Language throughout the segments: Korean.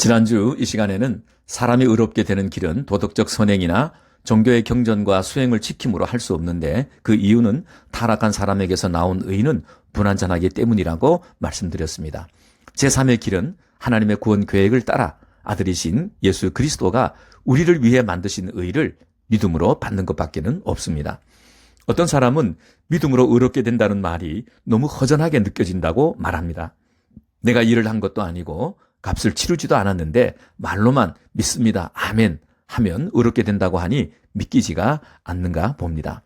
지난주 이 시간에는 사람이 의롭게 되는 길은 도덕적 선행이나 종교의 경전과 수행을 지킴으로 할 수 없는데 그 이유는 타락한 사람에게서 나온 의는 불완전하기 때문이라고 말씀드렸습니다. 제3의 길은 하나님의 구원 계획을 따라 아들이신 예수 그리스도가 우리를 위해 만드신 의를 믿음으로 받는 것밖에는 없습니다. 어떤 사람은 믿음으로 의롭게 된다는 말이 너무 허전하게 느껴진다고 말합니다. 내가 일을 한 것도 아니고 값을 치르지도 않았는데 말로만 믿습니다. 아멘 하면 의롭게 된다고 하니 믿기지가 않는가 봅니다.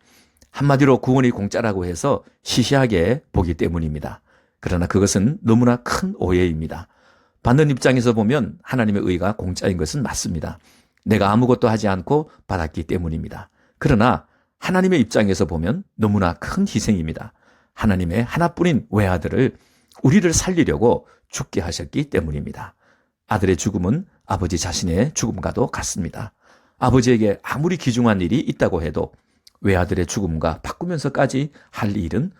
한마디로 구원이 공짜라고 해서 시시하게 보기 때문입니다. 그러나 그것은 너무나 큰 오해입니다. 받는 입장에서 보면 하나님의 의가 공짜인 것은 맞습니다. 내가 아무것도 하지 않고 받았기 때문입니다. 그러나 하나님의 입장에서 보면 너무나 큰 희생입니다. 하나님의 하나뿐인 외아들을 우리를 살리려고 죽게 하셨기 때문입니다. 아들의 죽음은 아버지 자신의 죽음과도 같습니다. 아버지에게 아무리 귀중한 일이 있다고 해도 외아들의 죽음과 바꾸면서까지 할 일은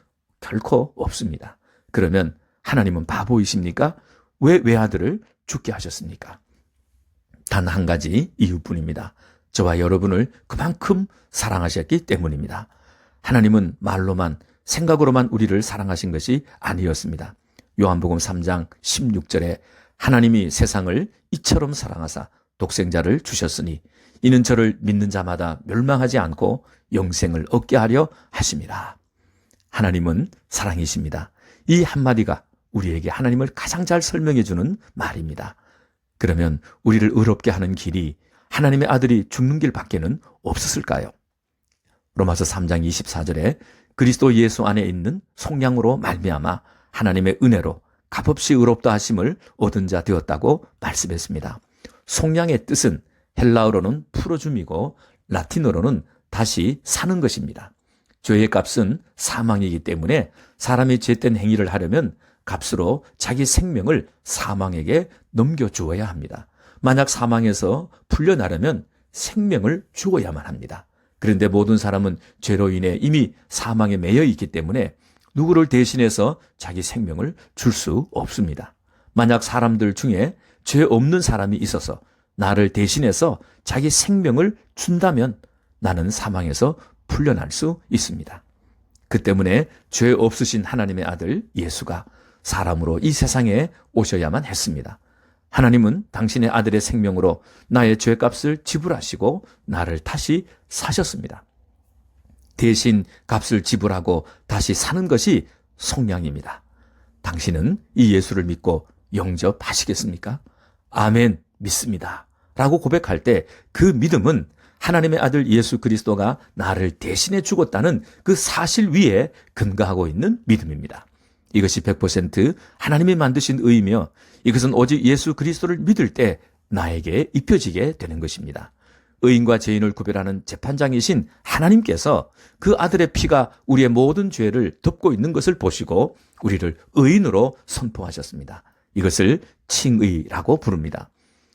결코 없습니다. 그러면 하나님은 바보이십니까? 왜 외아들을 죽게 하셨습니까? 단 한 가지 이유뿐입니다. 저와 여러분을 그만큼 사랑하셨기 때문입니다. 하나님은 말로만 생각으로만 우리를 사랑하신 것이 아니었습니다. 요한복음 3장 16절에 하나님이 세상을 이처럼 사랑하사 독생자를 주셨으니 이는 저를 믿는 자마다 멸망하지 않고 영생을 얻게 하려 하심이라. 하나님은 사랑이십니다. 이 한마디가 우리에게 하나님을 가장 잘 설명해 주는 말입니다. 그러면 우리를 의롭게 하는 길이 하나님의 아들이 죽는 길밖에는 없었을까요? 로마서 3장 24절에 그리스도 예수 안에 있는 속량으로 말미암아 하나님의 은혜로 값없이 의롭다 하심을 얻은 자 되었다고 말씀했습니다. 속량의 뜻은 헬라어로는 풀어줌이고 라틴어로는 다시 사는 것입니다. 죄의 값은 사망이기 때문에 사람이 죄된 행위를 하려면 값으로 자기 생명을 사망에게 넘겨주어야 합니다. 만약 사망에서 풀려나려면 생명을 주어야만 합니다. 그런데 모든 사람은 죄로 인해 이미 사망에 매여 있기 때문에 누구를 대신해서 자기 생명을 줄 수 없습니다. 만약 사람들 중에 죄 없는 사람이 있어서 나를 대신해서 자기 생명을 준다면 나는 사망에서 풀려날 수 있습니다. 그 때문에 죄 없으신 하나님의 아들 예수가 사람으로 이 세상에 오셔야만 했습니다. 하나님은 당신의 아들의 생명으로 나의 죄값을 지불하시고 나를 다시 사셨습니다. 대신 값을 지불하고 다시 사는 것이 속량입니다. 당신은 이 예수를 믿고 영접하시겠습니까? 아멘, 믿습니다. 라고 고백할 때 그 믿음은 하나님의 아들 예수 그리스도가 나를 대신해 죽었다는 그 사실 위에 근거하고 있는 믿음입니다. 이것이 100% 하나님이 만드신 의이며 이것은 오직 예수 그리스도를 믿을 때 나에게 입혀지게 되는 것입니다. 의인과 죄인을 구별하는 재판장이신 하나님께서 그 아들의 피가 우리의 모든 죄를 덮고 있는 것을 보시고 우리를 의인으로 선포하셨습니다. 이것을 칭의라고 부릅니다.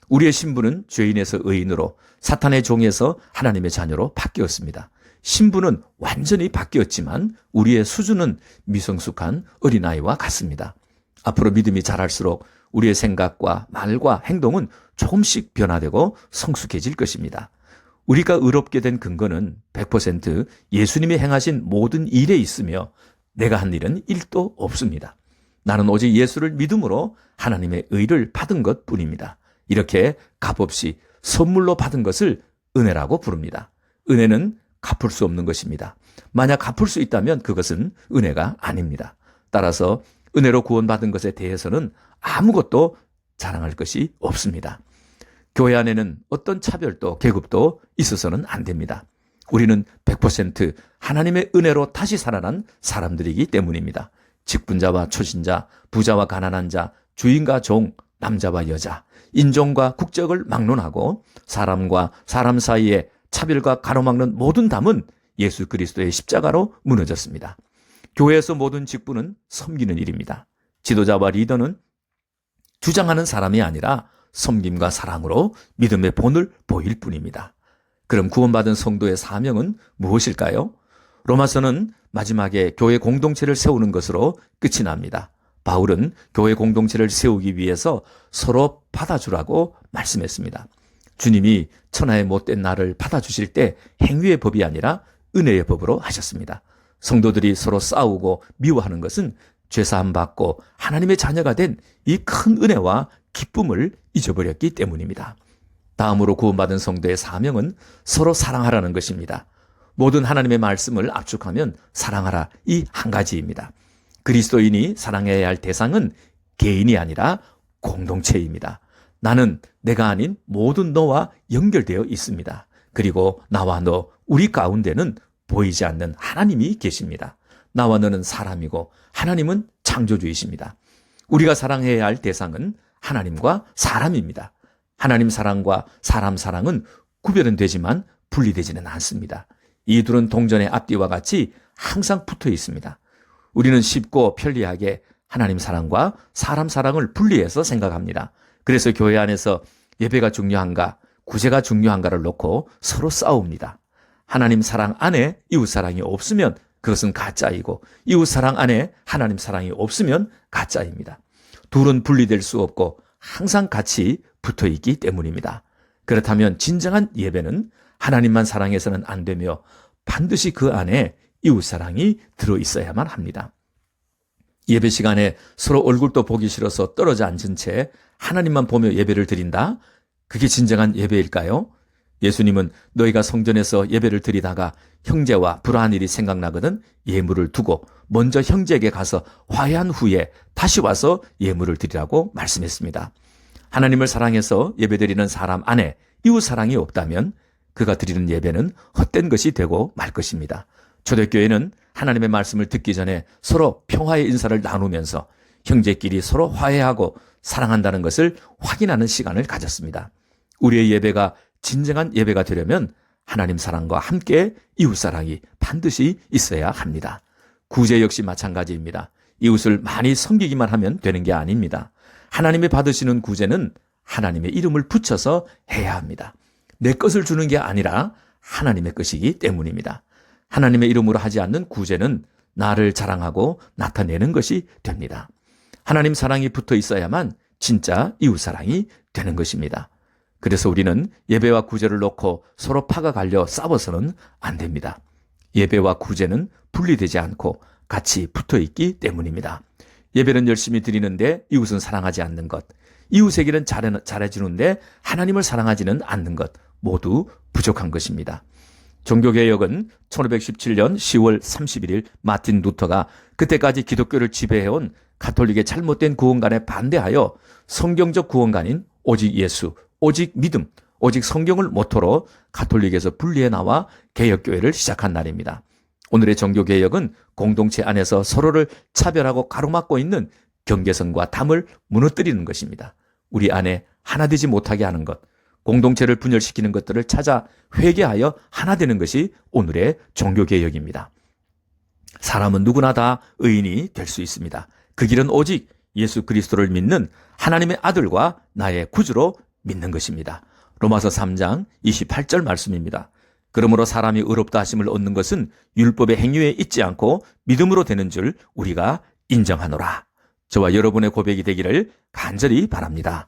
우리의 신분은 죄인에서 의인으로 사탄의 종에서 하나님의 자녀로 바뀌었습니다. 신분은 완전히 바뀌었지만 우리의 수준은 미성숙한 어린아이와 같습니다. 앞으로 믿음이 자랄수록 우리의 생각과 말과 행동은 조금씩 변화되고 성숙해질 것입니다. 우리가 의롭게 된 근거는 100% 예수님이 행하신 모든 일에 있으며 내가 한 일은 1도 없습니다. 나는 오직 예수를 믿음으로 하나님의 의를 받은 것뿐입니다. 이렇게 값없이 선물로 받은 것을 은혜라고 부릅니다. 은혜는 갚을 수 없는 것입니다. 만약 갚을 수 있다면 그것은 은혜가 아닙니다. 따라서 은혜로 구원받은 것에 대해서는 아무것도 자랑할 것이 없습니다. 교회 안에는 어떤 차별도 계급도 있어서는 안 됩니다. 우리는 100% 하나님의 은혜로 다시 살아난 사람들이기 때문입니다. 직분자와 초신자, 부자와 가난한 자, 주인과 종, 남자와 여자, 인종과 국적을 막론하고 사람과 사람 사이에 차별과 가로막는 모든 담은 예수 그리스도의 십자가로 무너졌습니다. 교회에서 모든 직분은 섬기는 일입니다. 지도자와 리더는 주장하는 사람이 아니라 섬김과 사랑으로 믿음의 본을 보일 뿐입니다. 그럼 구원받은 성도의 사명은 무엇일까요? 로마서는 마지막에 교회 공동체를 세우는 것으로 끝이 납니다. 바울은 교회 공동체를 세우기 위해서 서로 받아주라고 말씀했습니다. 주님이 천하의 못된 나를 받아주실 때 행위의 법이 아니라 은혜의 법으로 하셨습니다. 성도들이 서로 싸우고 미워하는 것은 죄사함 받고 하나님의 자녀가 된 이 큰 은혜와 기쁨을 잊어버렸기 때문입니다. 다음으로 구원받은 성도의 사명은 서로 사랑하라는 것입니다. 모든 하나님의 말씀을 압축하면 사랑하라, 이 한 가지입니다. 그리스도인이 사랑해야 할 대상은 개인이 아니라 공동체입니다. 나는 내가 아닌 모든 너와 연결되어 있습니다. 그리고 나와 너, 우리 가운데는 보이지 않는 하나님이 계십니다. 나와 너는 사람이고 하나님은 창조주이십니다. 우리가 사랑해야 할 대상은 하나님과 사람입니다. 하나님 사랑과 사람 사랑은 구별은 되지만 분리되지는 않습니다. 이 둘은 동전의 앞뒤와 같이 항상 붙어 있습니다. 우리는 쉽고 편리하게 하나님 사랑과 사람 사랑을 분리해서 생각합니다. 그래서 교회 안에서 예배가 중요한가, 구제가 중요한가를 놓고 서로 싸웁니다. 하나님 사랑 안에 이웃 사랑이 없으면 그것은 가짜이고, 이웃 사랑 안에 하나님 사랑이 없으면 가짜입니다. 둘은 분리될 수 없고 항상 같이 붙어 있기 때문입니다. 그렇다면 진정한 예배는 하나님만 사랑해서는 안 되며 반드시 그 안에 이웃 사랑이 들어 있어야만 합니다. 예배 시간에 서로 얼굴도 보기 싫어서 떨어져 앉은 채 하나님만 보며 예배를 드린다? 그게 진정한 예배일까요? 예수님은 너희가 성전에서 예배를 드리다가 형제와 불화한 일이 생각나거든 예물을 두고 먼저 형제에게 가서 화해한 후에 다시 와서 예물을 드리라고 말씀했습니다. 하나님을 사랑해서 예배드리는 사람 안에 이웃 사랑이 없다면 그가 드리는 예배는 헛된 것이 되고 말 것입니다. 초대교회는 하나님의 말씀을 듣기 전에 서로 평화의 인사를 나누면서 형제끼리 서로 화해하고 사랑한다는 것을 확인하는 시간을 가졌습니다. 우리의 예배가 진정한 예배가 되려면 하나님 사랑과 함께 이웃 사랑이 반드시 있어야 합니다. 구제 역시 마찬가지입니다. 이웃을 많이 섬기기만 하면 되는 게 아닙니다. 하나님이 받으시는 구제는 하나님의 이름을 붙여서 해야 합니다. 내 것을 주는 게 아니라 하나님의 것이기 때문입니다. 하나님의 이름으로 하지 않는 구제는 나를 자랑하고 나타내는 것이 됩니다. 하나님 사랑이 붙어 있어야만 진짜 이웃 사랑이 되는 것입니다. 그래서 우리는 예배와 구제를 놓고 서로 파가 갈려 싸워서는 안 됩니다. 예배와 구제는 분리되지 않고 같이 붙어 있기 때문입니다. 예배는 열심히 드리는데 이웃은 사랑하지 않는 것, 이웃에게는 잘해주는데 하나님을 사랑하지는 않는 것, 모두 부족한 것입니다. 종교개혁은 1517년 10월 31일 마틴 루터가 그때까지 기독교를 지배해온 가톨릭의 잘못된 구원관에 반대하여 성경적 구원관인 오직 예수, 오직 믿음, 오직 성경을 모토로 가톨릭에서 분리해 나와 개혁교회를 시작한 날입니다. 오늘의 종교개혁은 공동체 안에서 서로를 차별하고 가로막고 있는 경계선과 담을 무너뜨리는 것입니다. 우리 안에 하나 되지 못하게 하는 것, 공동체를 분열시키는 것들을 찾아 회개하여 하나 되는 것이 오늘의 종교개혁입니다. 사람은 누구나 다 의인이 될 수 있습니다. 그 길은 오직 예수 그리스도를 믿는 하나님의 아들과 나의 구주로 믿는 것입니다. 로마서 3장 28절 말씀입니다. 그러므로 사람이 의롭다 하심을 얻는 것은 율법의 행위에 있지 않고 믿음으로 되는 줄 우리가 인정하노라. 저와 여러분의 고백이 되기를 간절히 바랍니다.